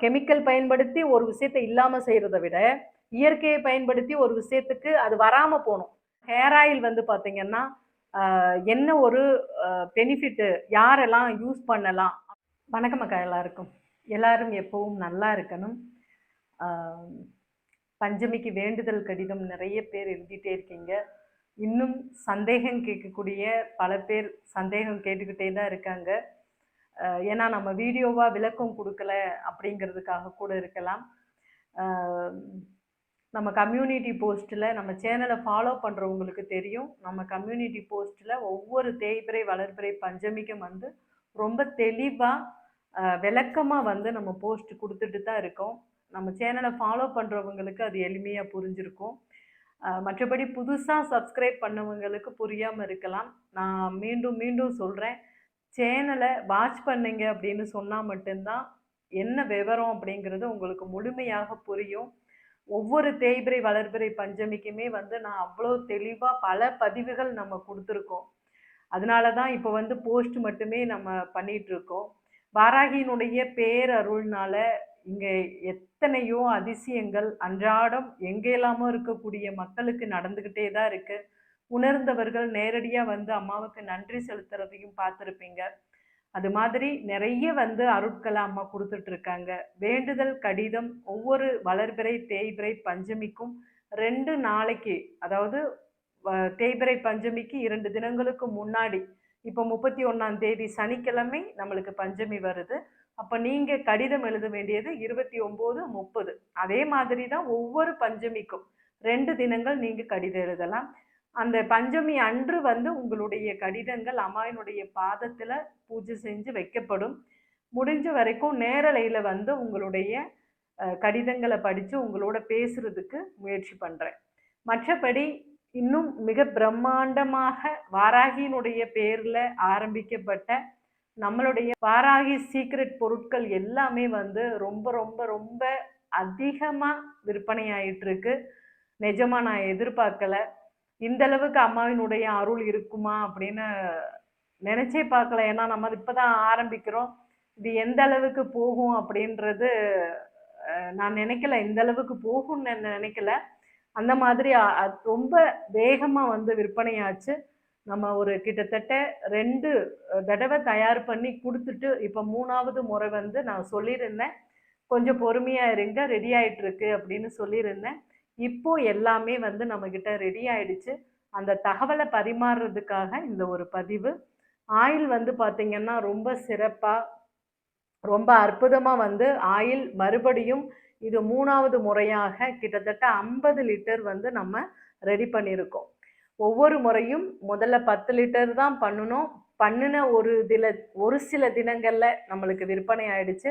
Chemical பயன்படுத்தி ஒரு விஷயத்த இல்லாம செய்யறத விட, இயற்கையை பயன்படுத்தி ஒரு விஷயத்துக்கு அது வராம போணும். ஹேர் ஆயில் வந்து பார்த்தீங்கன்னா, என்ன ஒரு பெனிஃபிட் யாரெல்லாம் யூஸ் பண்ணலாம்? வணக்கம் அக்கா எல்லாருக்கும். எல்லாரும் எப்பவும் நல்லா இருக்கணும். ஆ பஞ்சமிக்கு வேண்டுதல் கடிதம் நெறைய பேர் எழுதிட்டே இருக்கீங்க. இன்னும் சந்தேகம் கேட்கக்கூடிய பல பேர் சந்தேகம் கேட்டுக்கிட்டே தான் இருக்காங்க. ஏன்னா நம்ம வீடியோவா விளக்கம் குடுக்கல அப்படிங்கிறதுக்காக கூட இருக்கலாம். அ நம்ம கம்யூனிட்டி போஸ்ட்ல நம்ம சேனல ஃபாலோ பண்றவங்களுக்கு தெரியும். நம்ம கம்யூனிட்டி போஸ்ட்ல ஒவ்வொரு தேய்பிறை, வளர்பிறை பஞ்சமிக்கும் வந்து ரொம்ப தெளிவா விளக்கமா வந்து நம்ம போஸ்ட் குடுத்துட்டு தான் இருக்கோம். நம்ம சேனல ஃபாலோ பண்றவங்களுக்கு அது எளிமையா புரிஞ்சிருக்கும். மற்றபடி புதுசா சப்ஸ்கிரைப் பண்ணவங்களுக்கு புரியாம இருக்கலாம். நான் மீண்டும் மீண்டும் சொல்றேன். சேனல வாட்ச் பண்ணீங்க அப்படின்னு சொன்னா மட்டும்தான் என்ன விவரம் அப்படிங்கிறது உங்களுக்கு முழுமையாக புரியும். ஒவ்வொரு தேய்பிறை, வளர்பிறை பஞ்சமிக்குமே வந்து நான் அவ்வளோ தெளிவா பல பதிவுகள் நம்ம குடுத்துருக்கோம். அதனால தான் இப்போ வந்து போஸ்ட் மட்டுமே நம்ம பண்ணிட்டு இருக்கோம். வாராகியினுடைய பேரருள்னால இங்க எத்தனையோ அதிசயங்கள் அன்றாடம் எங்கெல்லாமோ இருக்கக்கூடிய மக்களுக்கு நடந்துகிட்டே தான் இருக்கு. உணர்ந்தவர்கள் நேரடியா வந்து அம்மாவுக்கு நன்றி செலுத்துறதையும் பார்த்துருப்பீங்க. அது மாதிரி நிறைய வந்து அருட்களை அம்மா கொடுத்துட்டு இருக்காங்க. வேண்டுதல் கடிதம் ஒவ்வொரு வளர்பிறை, தேய்பிறை பஞ்சமிக்கும் 2 நாளைக்கு, அதாவது தேய்பிறை பஞ்சமிக்கு 2 தினங்களுக்கு முன்னாடி, இப்போ 31ஆம் தேதி சனிக்கிழமை நம்மளுக்கு பஞ்சமி வருது. அப்ப நீங்க கடிதம் எழுத வேண்டியது 29, 30. அதே மாதிரி தான் ஒவ்வொரு பஞ்சமிக்கும் 2 தினங்கள் நீங்க கடிதம் எழுதலாம். அந்த பஞ்சமி அன்று வந்து உங்களுடைய கடிதங்கள் அம்மாவினுடைய பாதத்துல பூஜை செஞ்சு வைக்கப்படும். முடிஞ்ச வரைக்கும் நேரலையில வந்து உங்களுடைய கடிதங்களை படிச்சு உங்களோட பேசுறதுக்கு முயற்சி பண்றேன். மற்றபடி இன்னும் மிக பிரம்மாண்டமாக வாராகியினுடைய பேர்ல ஆரம்பிக்கப்பட்ட நம்மளுடைய வாராகி சீக்ரெட் பொருட்கள் எல்லாமே வந்து ரொம்ப ரொம்ப ரொம்ப அதிகமா விற்பனை ஆயிட்டு இருக்கு. நிஜமா நான் எதிர்பார்க்கல. இந்த அளவுக்கு அம்மாவினுடைய அருள் இருக்குமா அப்படின்னு நினைச்சே பார்க்கல. ஏன்னா நம்ம இப்பதான் ஆரம்பிக்கிறோம். இது எந்த அளவுக்கு போகும் அப்படின்றது நான் நினைக்கல. இந்த அளவுக்கு போகும்னு நினைக்கல. அந்த மாதிரி ரொம்ப வேகமா வந்து விற்பனையாச்சு. நம்ம ஒரு கிட்டத்தட்ட 2 தடவை தயார் பண்ணி குடுத்துட்டு, இப்ப 3வது முறை வந்து நான் சொல்லியிருந்தேன். கொஞ்சம் பொறுமையா இருங்க, ரெடி ஆயிட்டு இருக்கு அப்படின்னு சொல்லியிருந்தேன். இப்போ எல்லாமே வந்து நம்மகிட்ட ரெடி ஆயிடுச்சு. அந்த தகவலை பரிமாறுறதுக்காக இந்த ஒரு பதிவு. ஆயில் வந்து பார்த்தீங்கன்னா, ரொம்ப சிறப்பா, ரொம்ப அற்புதமா வந்து ஆயில் மறுபடியும் இது 3வது முறையாக கிட்டத்தட்ட 50 லிட்டர் வந்து நம்ம ரெடி பண்ணியிருக்கோம். ஒவ்வொரு முறையும் முதல்ல 10 லிட்டர் தான் பண்ணணும். பண்ணுன ஒரு சில தினங்கள்ல நம்மளுக்கு விற்பனை ஆயிடுச்சு.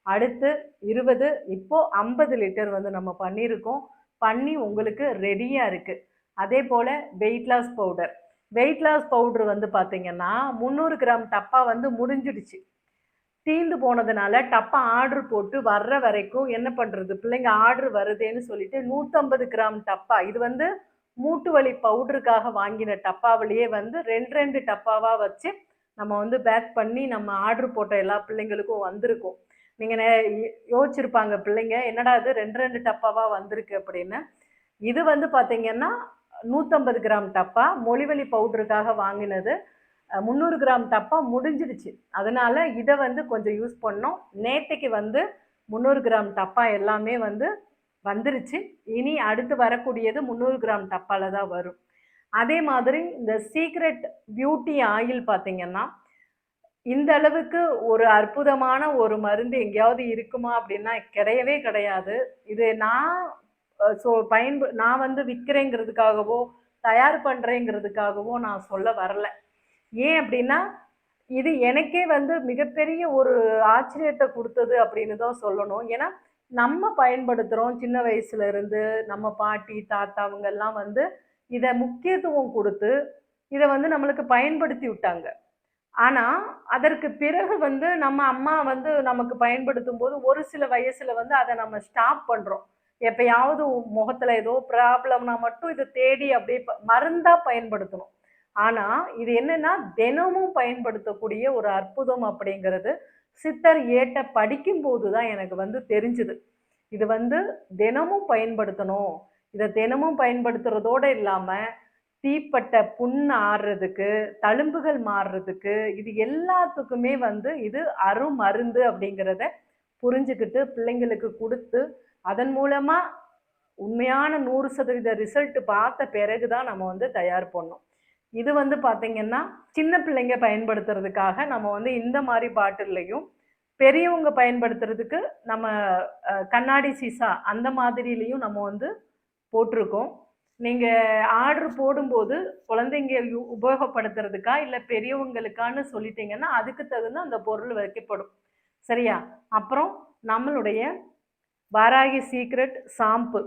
அடுத்து 20, இப்போ 50 லிட்டர் வந்து நம்ம பண்ணியிருக்கோம். பண்ணி உங்களுக்கு ரெடியா இருக்கு. அதே போல weight loss powder. Weight loss powder வந்து பார்த்தீங்கன்னா, 300 கிராம் டப்பா வந்து முடிஞ்சிடுச்சு. தீந்து போனதுனால டப்பா ஆர்டர் போட்டு வர்ற வரைக்கும் என்ன பண்றது? பிள்ளைங்க ஆர்டர் வருதேன்னு சொல்லிட்டு 150 கிராம் டப்பா. இது வந்து மூட்டு வலி பவுடருக்காக வாங்கின டப்பாவிலேயே வந்து 2, 2 டப்பாவா வச்சு நம்ம வந்து பேக் பண்ணி நம்ம ஆர்டர் போட்ட எல்லா பிள்ளைங்களுக்கும் வந்திருக்கும். நீங்க யோசிச்சிருப்பாங்க பிள்ளைங்க, என்னடா இது 2, 2 டப்பாவா வந்திருக்கு அப்படின்னு. இது வந்து பார்த்தீங்கன்னா 150 கிராம் டப்பா மொழிவழி பவுடருக்காக வாங்கினது. 300 கிராம் டப்பா முடிஞ்சிடுச்சு. அதனால இதை வந்து கொஞ்சம் யூஸ் பண்ணோம். நேத்தைக்கு வந்து 300 கிராம் டப்பா எல்லாமே வந்து வந்துருச்சு. இனி அடுத்து வரக்கூடியது 300 கிராம் டப்பால தான் வரும். அதே மாதிரி இந்த சீக்ரெட் பியூட்டி ஆயில் பார்த்தீங்கன்னா, இந்த அளவுக்கு ஒரு அற்புதமான ஒரு மருந்து எங்கேயாவது இருக்குமா அப்படின்னா கிடையவே கிடையாது. இது நான் நான் வந்து விற்கிறேங்கிறதுக்காகவோ, தயார் பண்றேங்கிறதுக்காகவோ நான் சொல்ல வரல. ஏன் அப்படின்னா, இது எனக்கே வந்து மிகப்பெரிய ஒரு ஆச்சரியத்த குடுத்தது அப்படின்னு தான் சொல்லணும். ஏன்னா, நம்ம பயன்படுத்துறோம் சின்ன வயசுல இருந்து. நம்ம பாட்டி, தாத்தா அவங்கலாம் வந்து இத முக்கியத்துவம் குடுத்து, இத வந்து நம்மளுக்கு பயன்படுத்தி விட்டாங்க. ஆனா, அதற்கு பிறகு வந்து நம்ம அம்மா வந்து நமக்கு பயன்படுத்தும்போது, ஒரு சில வயசுல வந்து அத நம்ம ஸ்டாப் பண்றோம். எப்பயாவது முகத்துல ஏதோ ப்ராப்ளம்னா மட்டும் இத தேடி அப்படியே மருந்தா பயன்படுத்தணும். ஆனா, இது என்னன்னா தினமும் பயன்படுத்தக்கூடிய ஒரு அற்புதம் அப்படிங்கிறது சித்தர் ஏட்ட படிக்கும்போது தான் எனக்கு வந்து தெரிஞ்சுது. இது வந்து தினமும் பயன்படுத்தணும். இத தினமும் பயன்படுத்துறதோட இல்லாம, தீப்பட்ட புண் ஆறுறதுக்கு, தழும்புகள் மாறுறதுக்கு, இது எல்லாத்துக்குமே வந்து இது அருமருந்து அப்படிங்கிறத புரிஞ்சுக்கிட்டு, பிள்ளைங்களுக்கு குடுத்து, அதன் மூலமா உண்மையான 100% ரிசல்ட் பார்த்த பிறகு தான் நம்ம வந்து தயார் பண்ணணும். இது வந்து பார்த்தீங்கன்னா, சின்ன பிள்ளைங்க பயன்படுத்துறதுக்காக நம்ம வந்து இந்த மாரி பாட்டில்லையும், பெரியவங்க பயன்படுத்துறதுக்கு நம்ம கண்ணாடி சீசா அந்த மாதிரிலயும் நம்ம வந்து போட்டிருக்கோம். நீங்க ஆர்டர் போடும்போது குழந்தைங்க உபயோகப்படுத்துறதுக்கா, இல்ல பெரியவங்களுக்கான்னு சொல்லிட்டீங்கன்னா, அதுக்கு தகுந்த அந்த பொருள் வைக்கப்படும். சரியா? அப்புறம் நம்மளுடைய வாராகி சீக்ரெட் ஷாம்பு.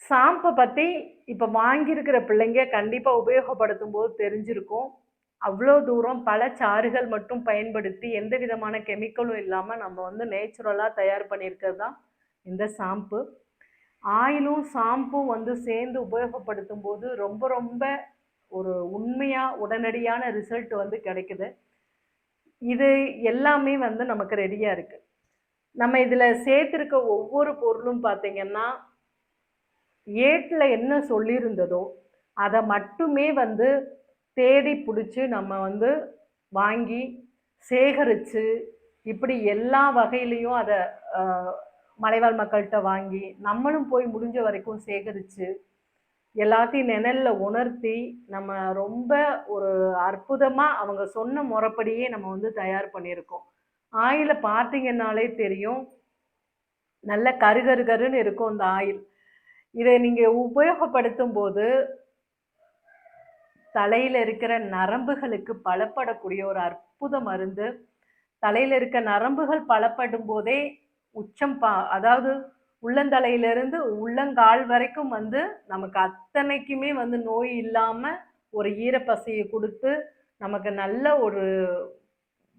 ஷாம்ப பத்தி இப்ப வாங்கியிருக்கிற பிள்ளைங்க கண்டிப்பா உபயோகப்படுத்தும்போது தெரிஞ்சிருக்கும். அவ்ளோ தூரம் பழச்சாறுகள் மட்டும் பயன்படுத்தி, எந்த விதமான கெமிக்கலும் இல்லாம நம்ம வந்து நேச்சுரலா தயார் பண்ணியிருக்கிறது தான் இந்த ஷாம்பு. ஆயிலும் ஷாம்பும் வந்து சேர்ந்து உபயோகப்படுத்தும்போது ரொம்ப ரொம்ப ஒரு உண்மையா உடனடியான ரிசல்ட் வந்து கிடைக்குது. இது எல்லாமே வந்து நமக்கு ரெடியா இருக்கு. நம்ம இதுல சேர்த்திருக்க ஒவ்வொரு பொருளும் பார்த்தீங்கன்னா, ஏட்ல என்ன சொல்லியிருந்ததோ, அத மட்டுமே வந்து தேடி புடிச்சு நம்ம வந்து வாங்கி, சேகரிச்சு, இப்படி எல்லா வகையிலயும் அத அ மலைவாழ் மக்கள்ட்ட வாங்கி, நம்மளும் போய் முடிஞ்ச வரைக்கும் சேகரிச்சு, எல்லாத்தையும் நிழல்ல உணர்த்தி, நம்ம ரொம்ப ஒரு அற்புதமா அவங்க சொன்ன முறைப்படியே நம்ம வந்து தயார் பண்ணியிருக்கோம். ஆயில பார்த்தீங்கன்னாலே தெரியும். நல்ல கரு கருன்னு இருக்கும் அந்த ஆயில். இத நீங்க உபயோகப்படுத்தும்போது, தலையில இருக்கிற நரம்புகளுக்கு பலப்படக்கூடிய ஒரு அற்புத மருந்து. தலையில இருக்க நரம்புகள் பலப்படும்போதே, அதாவது உள்ளந்தலையிலிருந்து உள்ளங்கால் வரைக்கும் வந்து நமக்கு அத்தனைக்குமே வந்து நோய் இல்லாம ஒரு ஈரப்பசைய குடுத்து, நமக்கு நல்ல ஒரு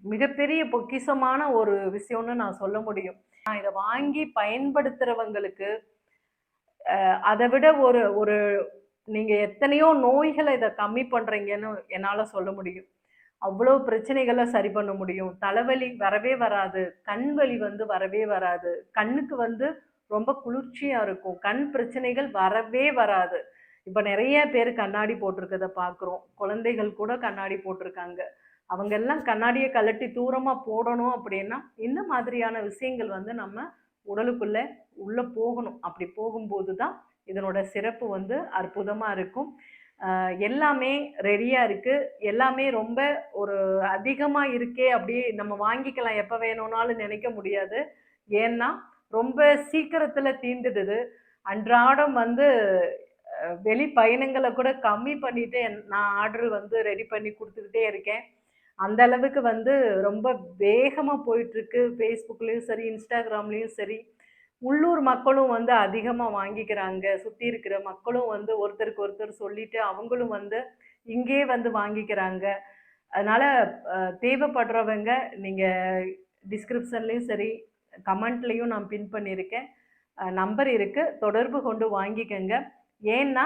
மிகப்பெரிய பொக்கிஷமான ஒரு விஷயம்னு நான் சொல்ல முடியும். நான் இத வாங்கி பயன்படுத்துறவங்களுக்கு, அத விட ஒரு ஒரு நீங்க எத்தனையோ நோய்கள இத கம்மி பண்றீங்கன்னு என்னால சொல்ல முடியும். அவ்வளோ பிரச்சனைகள சரி பண்ண முடியும். தலைவலி வரவே வராது. கண் வலி வந்து வரவே வராது. கண்ணுக்கு வந்து ரொம்ப குளிர்ச்சியா இருக்கும். கண் பிரச்சனைகள் வரவே வராது. இப்ப நெறைய பேரு கண்ணாடி போட்டிருக்கத பார்க்குறோம். குழந்தைகள் கூட கண்ணாடி போட்டிருக்காங்க. அவங்க எல்லாம் கண்ணாடிய கழட்டி தூரமா போடணும் அப்படின்னா, இந்த மாதிரியான விஷயங்கள் வந்து நம்ம உடலுக்குள்ள உள்ள போகணும். அப்படி போகும்போது தான் இதனோட சிறப்பு வந்து அற்புதமா இருக்கும். எல்லாமே ரெடியா இருக்கு. எல்லாமே ரொம்ப ஒரு அதிகமா இருக்கே அப்படி நம்ம வாங்கிக்கலாம் எப்ப வேணும்னாலும் நினைக்க முடியாது. ஏன்னா, ரொம்ப சீக்கிரத்துல தீந்துடுது. அன்றாடம் வந்து வெளி பயணங்கள கூட கம்மி பண்ணிட்டு நான் ஆர்டர் வந்து ரெடி பண்ணி குடுத்துக்கிட்டே இருக்கேன். அந்த அளவுக்கு வந்து ரொம்ப வேகமா போயிட்டுருக்கு. Facebookலயும் சரி, Instagramலயும் சரி. உள்ளூர் மக்களும் வந்து அதிகமா வாங்கிக்கிறாங்க. சுத்தி இருக்கிற மக்களும் வந்து ஒருத்தருக்கு ஒருத்தர் சொல்லிட்டு, அவங்களும் வந்து இங்கேயே வந்து வாங்கிக்கிறாங்க. அதனால தேவைப்படுறவங்க நீங்க டிஸ்கிரிப்ஷன்லயும் சரி, கமெண்ட்லயும் நான் பின் பண்ணியிருக்கேன். நம்பர் இருக்கு. தொடர்பு கொண்டு வாங்கிக்கங்க. ஏன்னா,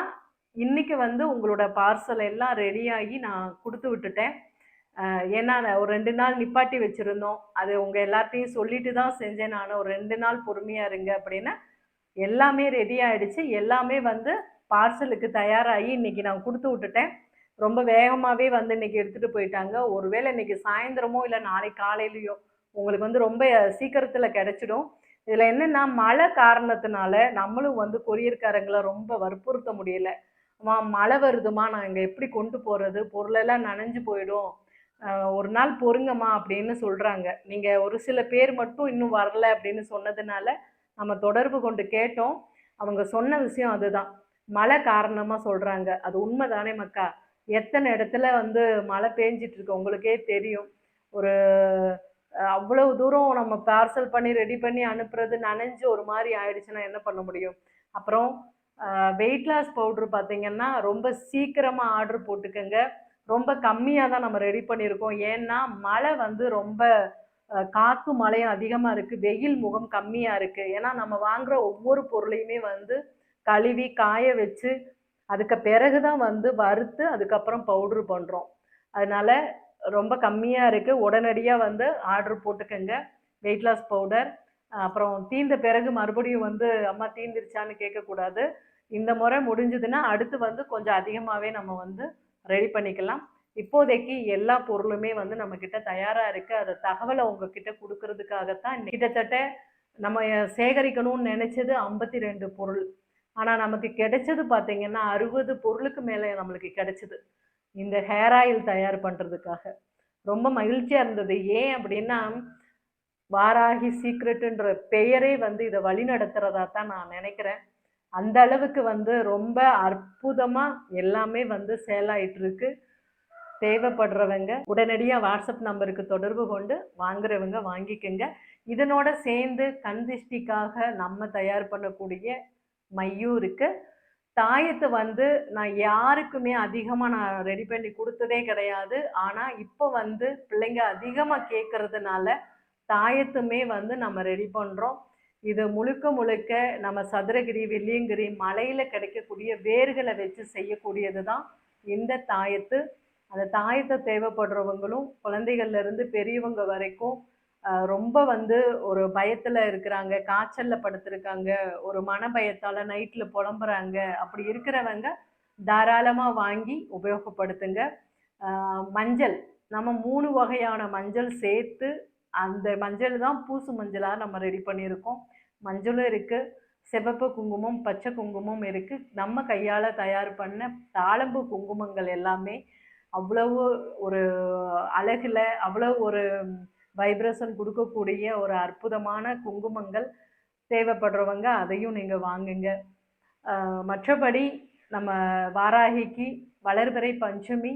இன்னைக்கு வந்து உங்களோட பார்சல் எல்லாம் ரெடியாகி நான் குடுத்து விட்டுட்டேன். ஏன்னா நான் ஒரு 2 நாள் நிப்பாட்டி வச்சிருந்தோம். அது உங்க எல்லார்ட்டயும் சொல்லிட்டு தான் செஞ்சேன் நானு. ஒரு 2 நாள் பொறுமையா இருங்க அப்படின்னு. எல்லாமே ரெடி ஆயிடுச்சு. எல்லாமே வந்து பார்சலுக்கு தயாராகி இன்னைக்கு நான் குடுத்து விட்டுட்டேன். ரொம்ப வேகமாவே வந்து இன்னைக்கு எடுத்துட்டு போயிட்டாங்க. ஒருவேளை இன்னைக்கு சாயந்தரமோ, இல்ல நாளைக்கு காலையிலயோ உங்களுக்கு வந்து ரொம்ப சீக்கிரத்துல கிடைச்சிடும். இதுல என்னன்னா, மழை காரணத்தினால நம்மளும் வந்து கொரியர்காரங்கள ரொம்ப வற்புறுத்த முடியல. "அம்மா மழை வருதும்மா, நாங்க எப்படி கொண்டு போறது? பொருளெல்லாம் நனைஞ்சு போயிடும். அ ஒரு நாள் பொறுங்கம்மா" அப்படின்னு சொல்றாங்க. நீங்க ஒரு சில பேர் மட்டும் இன்னும் வரல அப்படின்னு சொன்னதுனால, நம்ம தொடர்பு கொண்டு கேட்டோம். அவங்க சொன்ன விஷயம் அதுதான். மழை காரணமா சொல்றாங்க. அது உண்ம தானே மக்கா? எத்தன இடத்துல வந்து மழை பேஞ்சுட்டு இருக்கு உங்களுக்கே தெரியும். ஒரு அவ்வளவு தூரம் நம்ம பார்சல் பண்ணி ரெடி பண்ணி அனுப்புறது நனைஞ்சு ஒரு மாரி ஆயிடுச்சுன்னா என்ன பண்ண முடியும்? அப்புறம் அ வெயிட் லாஸ் பவுடர் பார்த்தீங்கன்னா, ரொம்ப சீக்கிரமா ஆர்டர் போட்டுக்கங்க. ரொம்ப கம்மியா தான் நம்ம ரெடி பண்ணியிருக்கோம். ஏன்னா, மழை வந்து ரொம்ப காத்தும் மழையும் அதிகமா இருக்கு. வெயில் முகம் கம்மியா இருக்கு. ஏன்னா, நம்ம வாங்குற ஒவ்வொரு பொருளையுமே வந்து கழுவி, காய வச்சு, அதுக்கு பிறகு தான் வந்து வறுத்து, அதுக்கப்புறம் பவுடர் பண்றோம். அதனால ரொம்ப கம்மியாக இருக்குது. உடனடியாக வந்து ஆர்டர் போட்டுக்கங்க. Weight loss powder. அப்புறம் தீர்ந்த பிறகு மறுபடியும் வந்து அம்மா தீர்ந்துருச்சான்னு கேட்கக்கூடாது. இந்த முறை முடிஞ்சதுன்னா அடுத்து வந்து கொஞ்சம் அதிகமாகவே நம்ம வந்து ரெடி பண்ணிக்கலாம். இப்போதைக்கு எல்லா பொருளுமே வந்து நம்மக்கிட்ட தயாராக இருக்குது. அந்த தகவலை உங்ககிட்ட கொடுக்கறதுக்காகத்தான் கிட்டத்தட்ட நம்ம சேகரிக்கணும்னு நினச்சது 52 பொருள். ஆனால் நமக்கு கிடைச்சது பார்த்தீங்கன்னா 60 பொருளுக்கு மேலே நம்மளுக்கு கிடைச்சது இந்த ஹேர் ஆயில் தயார் பண்ணுறதுக்காக. ரொம்ப மகிழ்ச்சியாக இருந்தது. ஏன் அப்படின்னா வாராகி சீக்ரெட்டுன்ற பெயரே வந்து இதை வழி நடத்துறதா தான் நான் நினைக்கிறேன். அந்த அளவுக்கு வந்து ரொம்ப அற்புதமாக எல்லாமே வந்து சேல் ஆயிட்டு இருக்கு. தேவைப்படுறவங்க உடனடியாக வாட்ஸ்அப் நம்பருக்கு தொடர்பு கொண்டு வாங்குறவங்க வாங்கிக்கோங்க. இதனோட சேர்ந்து கண் திஷ்டிக்காக நம்ம தயார் பண்ணக்கூடிய மையும் இருக்கு. தாயத்தை வந்து நான் யாருக்குமே அதிகமாக நான் ரெடி பண்ணி கொடுத்ததே கிடையாது. ஆனால் இப்போ வந்து பிள்ளைங்க அதிகமாக கேட்கறதுனால தாயத்துமே வந்து நம்ம ரெடி பண்ணுறோம். இது முழுக்க முழுக்க நம்ம சதுரகிரி, வெள்ளியங்கிரி மலையில் கிடைக்கக்கூடிய வேர்களை வச்சு செய்யக்கூடியது தான் இந்த தாயத்து. அந்த தாயத்தை தேவைப்படுறவங்களும் குழந்தைகள்ல இருந்து பெரியவங்க வரைக்கும் ரொம்ப வந்து ஒரு பயத்தில் இருக்கிறாங்க, காய்ச்சலில் படுத்திருக்காங்க, ஒரு மன பயத்தால் நைட்டில் புலம்புறாங்க. அப்படி இருக்கிறவங்க தாராளமாக வாங்கி உபயோகப்படுத்துங்க. மஞ்சள் நம்ம 3 வகையான மஞ்சள் சேர்த்து அந்த மஞ்சள் தான் பூசு மஞ்சளாக நம்ம ரெடி பண்ணியிருக்கோம். மஞ்சளும் இருக்குது, சிவப்பு குங்குமம், பச்சை குங்குமம் இருக்குது. நம்ம கையால் தயார் பண்ண தாழம்பு குங்குமங்கள் எல்லாமே அவ்வளவு ஒரு அழகில் அவ்வளோ ஒரு வைப்ரேஷன் கொடுக்கக்கூடிய ஒரு அற்புதமான குங்குமங்கள். தேவைப்படுறவங்க அதையும் நீங்கள் வாங்குங்க. மற்றபடி நம்ம வாராகிக்கு வளர்பிறை பஞ்சமி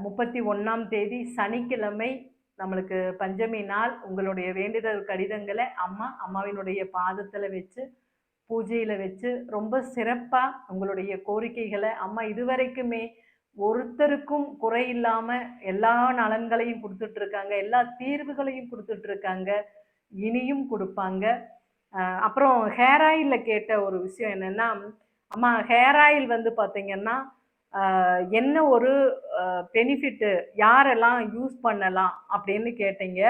31ஆம் தேதி சனிக்கிழமை நம்மளுக்கு பஞ்சமி நாள். உங்களுடைய வேண்டுதல் கடிதங்களை அம்மாவினுடைய பாதத்தில் வச்சு பூஜையில் வச்சு ரொம்ப சிறப்பாக உங்களுடைய கோரிக்கைகளை அம்மா இதுவரைக்குமே ஒருத்தருக்கும் குறை இல்லாமல் எல்லா நலன்களையும் கொடுத்துட்ருக்காங்க, எல்லா தீர்வுகளையும் கொடுத்துட்ருக்காங்க, இனியும் கொடுப்பாங்க. அப்புறம் ஹேர் ஆயிலில் கேட்ட ஒரு விஷயம் என்னென்னா, அம்மா ஹேர் ஆயில் வந்து பார்த்திங்கன்னா என்ன ஒரு பெனிஃபிட்டு, யாரெல்லாம் யூஸ் பண்ணலாம் அப்படின்னு கேட்டீங்க.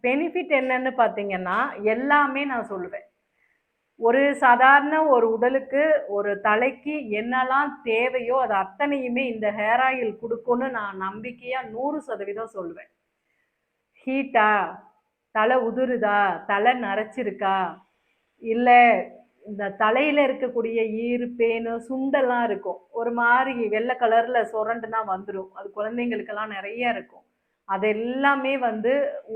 பெனிஃபிட் என்னன்னு பார்த்தீங்கன்னா எல்லாமே நான் சொல்லுவேன். ஒரு சாதாரண ஒரு உடலுக்கு ஒரு தலைக்கு என்னெல்லாம் தேவையோ அது அத்தனையுமே இந்த ஹேர் ஆயில் கொடுக்கும்னு நான் நம்பிக்கையாக 100% சொல்லுவேன். ஹீட்டா, தலை உதிருதா, தலை நரைச்சிருக்கா, இல்லை இந்த தலையில் இருக்கக்கூடிய ஈறு பேனு சுண்டெல்லாம் இருக்கும், ஒரு மாதிரி வெள்ளை கலரில் சுரண்டுனா வந்துடும், அது குழந்தைங்களுக்கெல்லாம் நிறைய இருக்கும். அது எல்லாமே வந்து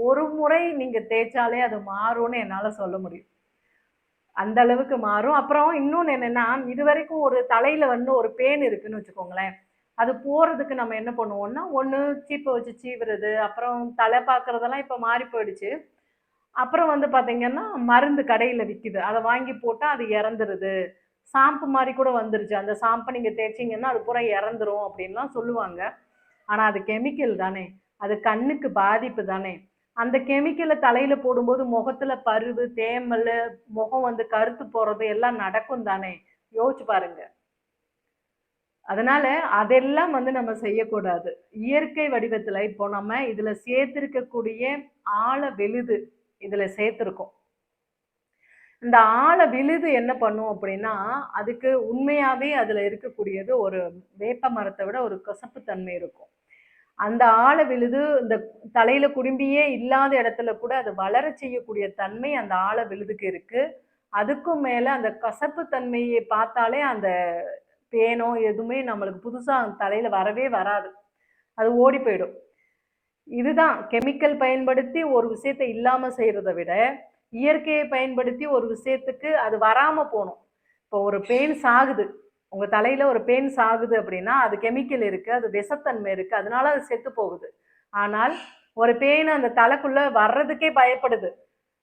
ஒரு முறை நீங்கள் தேய்ச்சாலே அது மாறும்னு என்னால் சொல்ல முடியும். அந்த அளவுக்கு மாறும். அப்புறம் இன்னொன்று என்னென்னா, இது வரைக்கும் ஒரு தலையில் வந்து ஒரு பேன் இருக்குதுன்னு வச்சுக்கோங்களேன், அது போகிறதுக்கு நம்ம என்ன பண்ணுவோம்னா ஒன்று சீப்பை வச்சு சீவுறது, அப்புறம் தலை பார்க்குறதெல்லாம் இப்போ மாறி போயிடுச்சு. அப்புறம் வந்து பார்த்தீங்கன்னா மருந்து கடையில் விற்கிது, அதை வாங்கி போட்டால் அது இறந்துருது. ஷாம்பு மாதிரி கூட வந்துருச்சு, அந்த ஷாம்பை நீங்கள் தேய்ச்சிங்கன்னா அது பூரா இறந்துரும் அப்படின்லாம் சொல்லுவாங்க. ஆனால் அது கெமிக்கல் தானே, அது கண்ணுக்கு பாதிப்பு தானே. அந்த கெமிக்கலை தலையில் போடும்போது முகத்தில் பருவு, தேமல், முகம் வந்து கருத்து போகிறது எல்லாம் நடக்கும் தானே, யோசிச்சு பாருங்க. அதனால அதெல்லாம் வந்து நம்ம செய்யக்கூடாது. இயற்கை வடிவத்தில் இப்போ நம்ம இதில் சேர்த்திருக்கக்கூடிய ஆழ விழுது இதில் சேர்த்துருக்கோம். இந்த ஆழ விழுது என்ன பண்ணும் அப்படின்னா, அதுக்கு உண்மையாகவே அதில் இருக்கக்கூடியது ஒரு வேப்ப மரத்தை விட ஒரு கசப்பு தன்மை இருக்கும். அந்த ஆழ விழுது இந்த தலையில் குடும்பியே இல்லாத இடத்துல கூட அது வளர செய்யக்கூடிய தன்மை அந்த ஆழ விழுதுக்கு இருக்குது. அதுக்கும் மேலே அந்த கசப்பு தன்மையை பார்த்தாலே அந்த பேனோ எதுவுமே நம்மளுக்கு புதுசாக தலையில் வரவே வராது, அது ஓடி போயிடும். இதுதான் கெமிக்கல் பயன்படுத்தி ஒரு விஷயத்தை இல்லாமல் செய்கிறத விட இயற்கையை பயன்படுத்தி ஒரு விஷயத்துக்கு அது வராமல் போகணும். இப்போ ஒரு பேன் சாகுது, உங்கள் தலையில் ஒரு பேன் சாகுது அப்படின்னா அது கெமிக்கல் இருக்குது, அது விஷத்தன்மை இருக்குது, அதனால அது செத்து போகுது. ஆனால் ஒரு பேன் அந்த தலைக்குள்ளே வர்றதுக்கே பயப்படுது,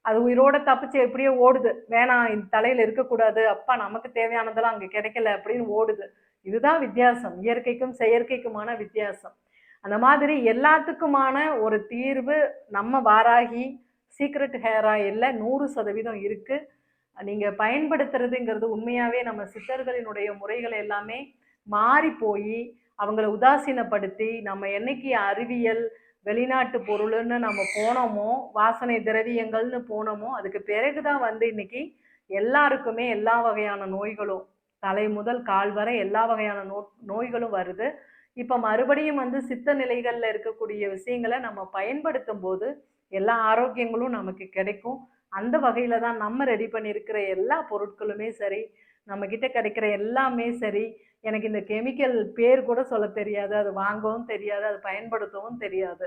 அது உயிரோட தப்பிச்சு எப்படியோ ஓடுது, வேணாம் இந்த தலையில் இருக்கக்கூடாது, அப்பா நமக்கு தேவையானதெல்லாம் அங்கே கிடைக்கல அப்படின்னு ஓடுது. இதுதான் வித்தியாசம், இயற்கைக்கும் செயற்கைக்குமான வித்தியாசம். அந்த மாதிரி எல்லாத்துக்குமான ஒரு தீர்வு நம்ம வாராகி சீக்ரெட் ஹேர் ஆயிலில் 100% இருக்குது. நீங்கள் பயன்படுத்துறதுங்கிறது உண்மையாகவே நம்ம சித்தர்களினுடைய முறைகள் எல்லாமே மாறி போய் அவங்கள உதாசீனப்படுத்தி நம்ம என்னைக்கு அறிவியல் வெளிநாட்டு பொருள்னு நம்ம போனோமோ, வாசனை திரவியங்கள்னு போனோமோ, அதுக்கு பிறகுதான் வந்து இன்னைக்கு எல்லாருக்குமே எல்லா வகையான நோய்களும் தலை முதல் கால் வரை எல்லா வகையான நோய்களும் வருது. இப்ப மறுபடியும் வந்து சித்த நிலைகள்ல இருக்கக்கூடிய விஷயங்களை நம்ம பயன்படுத்தும் போது எல்லா ஆரோக்கியங்களும் நமக்கு கிடைக்கும். அந்த வகையில தான் நம்ம ரெடி பண்ணியிருக்கிற எல்லா பொருட்களுமே சரி, நம்ம கிட்ட கிடைக்கிற எல்லாமே சரி. எனக்கு இந்த கெமிக்கல் பேர் கூட சொல்ல தெரியாது, அது வாங்கவும் தெரியாது, அது பயன்படுத்தவும் தெரியாது.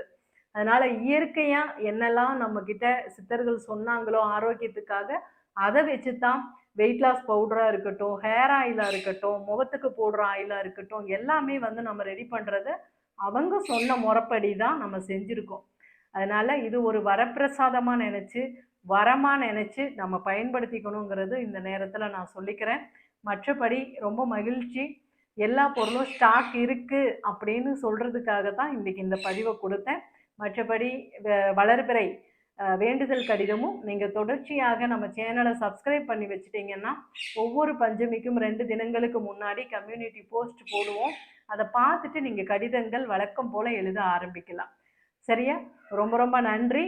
அதனால இயற்கையா என்னெல்லாம் நம்ம கிட்ட சித்தர்கள் சொன்னாங்களோ ஆரோக்கியத்துக்காக, அதை வச்சுதான் வெயிட் லாஸ் பவுடரா இருக்கட்டும், ஹேர் ஆயிலா இருக்கட்டும், முகத்துக்கு போடுற ஆயிலா இருக்கட்டும், எல்லாமே வந்து நம்ம ரெடி பண்றது அவங்க சொன்ன முறைப்படி தான் நம்ம செஞ்சிருக்கோம். அதனால இது ஒரு வரப்பிரசாதமா நினைச்சு, வரமா நினைச்சு நம்ம பயன்படுத்திக்கணுங்கிறது இந்த நேரத்துல நான் சொல்லிக்கிறேன். மற்றபடி ரொம்ப மகிழ்ச்சி. எல்லா பொருளும் ஸ்டாக் இருக்கு அப்படின்னு சொல்றதுக்காக தான் இன்னைக்கு இந்த பதிவை கொடுத்தேன். மற்றபடி வளர்பிறை வேண்டுதல் கடிதமும் நீங்கள் தொடர்ச்சியாக நம்ம சேனலை சப்ஸ்கிரைப் பண்ணி வச்சுட்டீங்கன்னா ஒவ்வொரு பஞ்சமிக்கும் 2 தினங்களுக்கு முன்னாடி கம்யூனிட்டி போஸ்ட் போடுவோம். அதை பார்த்துட்டு நீங்கள் கடிதங்கள் வழக்கம் போல எழுத ஆரம்பிக்கலாம். சரியா? ரொம்ப ரொம்ப நன்றி.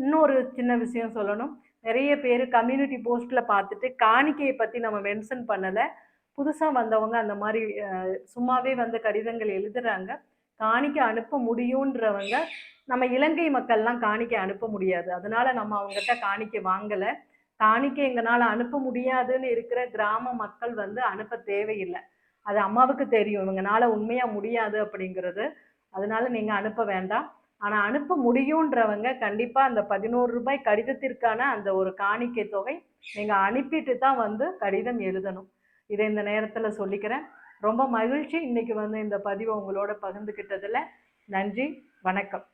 இன்னொரு சின்ன விஷயம் சொல்லணும். நிறைய பேர் கம்யூனிட்டி போஸ்ட்ல பார்த்துட்டு காணிக்கையை பற்றி நம்ம மென்ஷன் பண்ணலை. புதுசாக வந்தவங்க அந்த மாதிரி சும்மாவே வந்து கடிதங்கள் எழுதுறாங்க. காணிக்கை அனுப்ப முடியுன்றவங்க, நம்ம இலங்கை மக்கள்லாம் காணிக்கை அனுப்ப முடியாது, அதனால நம்ம அவங்ககிட்ட காணிக்கை வாங்கலை. காணிக்கை எங்களால் அனுப்ப முடியாதுன்னு இருக்கிற கிராம மக்கள் வந்து அனுப்ப தேவையில்லை. அது அம்மாவுக்கு தெரியும் இவங்கனால உண்மையா முடியாது அப்படிங்கிறது. அதனால நீங்க அனுப்ப வேண்டாம். ஆனா அனுப்ப முடியுன்றவங்க கண்டிப்பா அந்த 11 ரூபாய் கடிதத்திற்கான அந்த ஒரு காணிக்கை தொகை நீங்க அனுப்பிட்டு தான் வந்து கடிதம் எழுதணும். இதை இந்த நேரத்துல சொல்லிக்கிறேன். ரொம்ப மகிழ்ச்சி இன்னைக்கு வந்து இந்த பதிவை உங்களோட பகிர்ந்துக்கிட்டதுல. நன்றி, வணக்கம்.